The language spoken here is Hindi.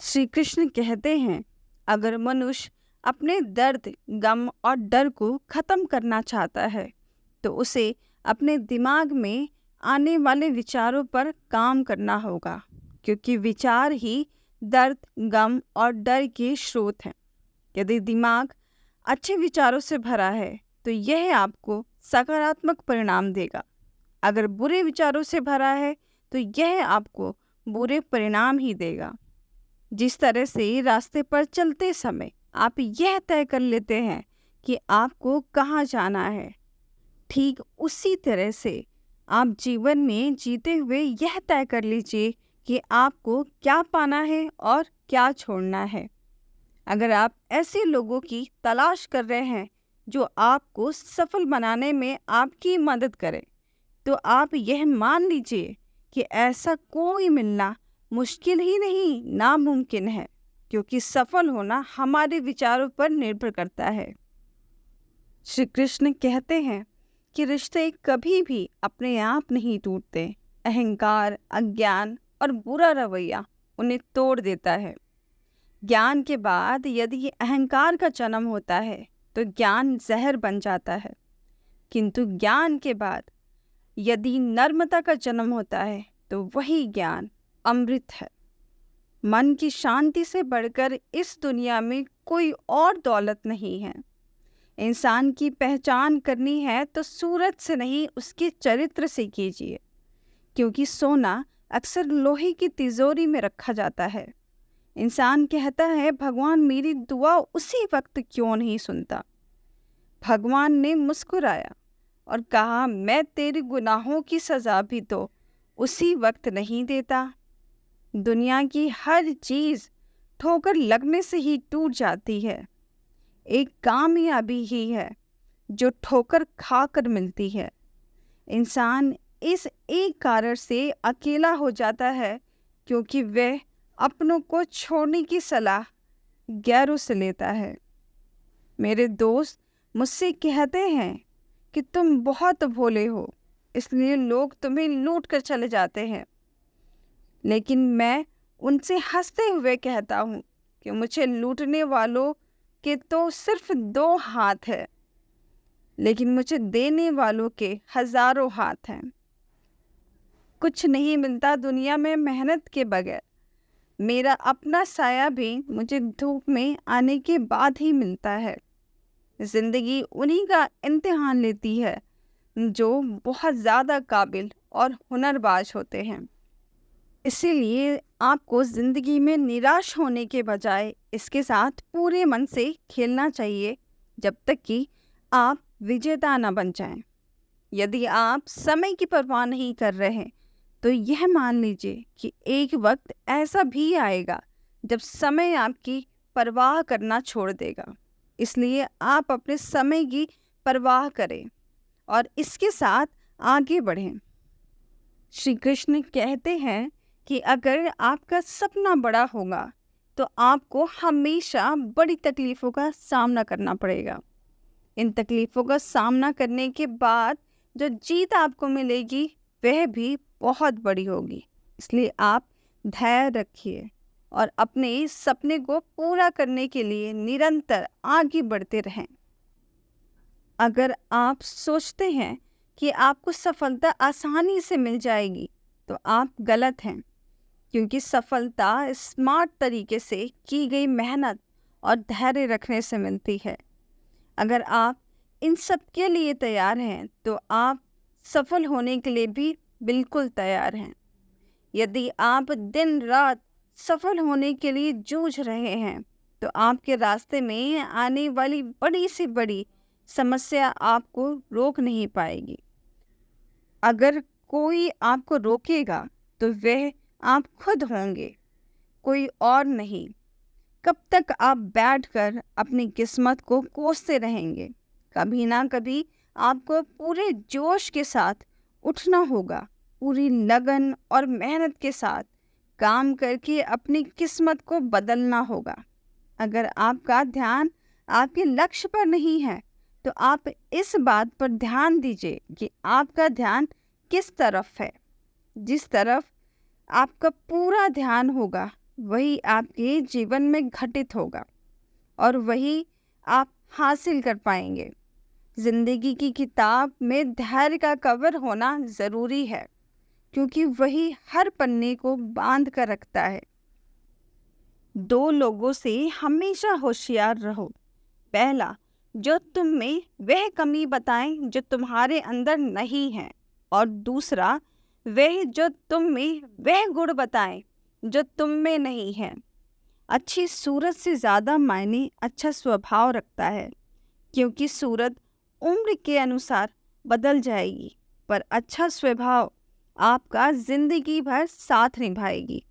श्री कृष्ण कहते हैं, अगर मनुष्य अपने दर्द, गम और डर को खत्म करना चाहता है तो उसे अपने दिमाग में आने वाले विचारों पर काम करना होगा, क्योंकि विचार ही दर्द, गम और डर के स्रोत हैं। यदि दिमाग अच्छे विचारों से भरा है तो यह आपको सकारात्मक परिणाम देगा। अगर बुरे विचारों से भरा है तो यह आपको बुरे परिणाम ही देगा। जिस तरह से रास्ते पर चलते समय आप यह तय कर लेते हैं कि आपको कहाँ जाना है, ठीक उसी तरह से आप जीवन में जीते हुए यह तय कर लीजिए कि आपको क्या पाना है और क्या छोड़ना है। अगर आप ऐसे लोगों की तलाश कर रहे हैं जो आपको सफल बनाने में आपकी मदद करें, तो आप यह मान लीजिए कि ऐसा कोई मिलना मुश्किल ही नहीं, नामुमकिन है, क्योंकि सफल होना हमारे विचारों पर निर्भर करता है। श्री कृष्ण कहते हैं कि रिश्ते कभी भी अपने आप नहीं टूटते। अहंकार, अज्ञान और बुरा रवैया उन्हें तोड़ देता है। ज्ञान के बाद यदि अहंकार का जन्म होता है तो ज्ञान जहर बन जाता है, किंतु ज्ञान के बाद यदि नर्मता का जन्म होता है तो वही ज्ञान अमृत है। मन की शांति से बढ़कर इस दुनिया में कोई और दौलत नहीं है। इंसान की पहचान करनी है तो सूरत से नहीं, उसके चरित्र से कीजिए, क्योंकि सोना अक्सर लोहे की तिजोरी में रखा जाता है। इंसान कहता है, भगवान मेरी दुआ उसी वक्त क्यों नहीं सुनता। भगवान ने मुस्कुराया और कहा, मैं तेरे गुनाहों की सज़ा भी तो उसी वक्त नहीं देता। दुनिया की हर चीज़ ठोकर लगने से ही टूट जाती है। एक कामयाबी ही है जो ठोकर खाकर मिलती है। इंसान इस एक कारण से अकेला हो जाता है क्योंकि वह अपनों को छोड़ने की सलाह गैरों से लेता है। मेरे दोस्त मुझसे कहते हैं कि तुम बहुत भोले हो, इसलिए लोग तुम्हें लूट कर चले जाते हैं। लेकिन मैं उनसे हंसते हुए कहता हूँ कि मुझे लूटने वालों के तो सिर्फ 2 हाथ है, लेकिन मुझे देने वालों के हजारों हाथ हैं। कुछ नहीं मिलता दुनिया में मेहनत के बगैर। मेरा अपना साया भी मुझे धूप में आने के बाद ही मिलता है। जिंदगी उन्हीं का इम्तिहान लेती है जो बहुत ज़्यादा काबिल और हुनरबाज होते हैं। इसीलिए आपको ज़िंदगी में निराश होने के बजाय इसके साथ पूरे मन से खेलना चाहिए, जब तक कि आप विजेता न बन जाएं। यदि आप समय की परवाह नहीं कर रहे हैं तो यह मान लीजिए कि एक वक्त ऐसा भी आएगा जब समय आपकी परवाह करना छोड़ देगा। इसलिए आप अपने समय की परवाह करें और इसके साथ आगे बढ़ें। श्री कृष्ण कहते हैं कि अगर आपका सपना बड़ा होगा तो आपको हमेशा बड़ी तकलीफ़ों का सामना करना पड़ेगा। इन तकलीफ़ों का सामना करने के बाद जो जीत आपको मिलेगी वह भी बहुत बड़ी होगी। इसलिए आप धैर्य रखिए और अपने इस सपने को पूरा करने के लिए निरंतर आगे बढ़ते रहें। अगर आप सोचते हैं कि आपको सफलता आसानी से मिल जाएगी तो आप गलत हैं, क्योंकि सफलता स्मार्ट तरीके से की गई मेहनत और धैर्य रखने से मिलती है। अगर आप इन सब के लिए तैयार हैं तो आप सफल होने के लिए भी बिल्कुल तैयार हैं। यदि आप दिन रात सफल होने के लिए जूझ रहे हैं तो आपके रास्ते में आने वाली बड़ी से बड़ी समस्या आपको रोक नहीं पाएगी। अगर कोई आपको रोकेगा तो वह आप खुद होंगे, कोई और नहीं। कब तक आप बैठकर अपनी किस्मत को कोसते रहेंगे? कभी ना कभी आपको पूरे जोश के साथ उठना होगा, पूरी लगन और मेहनत के साथ काम करके अपनी किस्मत को बदलना होगा। अगर आपका ध्यान आपके लक्ष्य पर नहीं है तो आप इस बात पर ध्यान दीजिए कि आपका ध्यान किस तरफ है। जिस तरफ आपका पूरा ध्यान होगा वही आपके जीवन में घटित होगा और वही आप हासिल कर पाएंगे। जिंदगी की किताब में धैर्य का कवर होना ज़रूरी है, क्योंकि वही हर पन्ने को बांध कर रखता है। दो लोगों से हमेशा होशियार रहो। पहला, जो तुम में वह कमी बताएं जो तुम्हारे अंदर नहीं है, और दूसरा, वह जो तुम में वह गुण बताएं जो तुम में नहीं है। अच्छी सूरत से ज़्यादा मायने अच्छा स्वभाव रखता है, क्योंकि सूरत उम्र के अनुसार बदल जाएगी, पर अच्छा स्वभाव आपका जिंदगी भर साथ निभाएगी।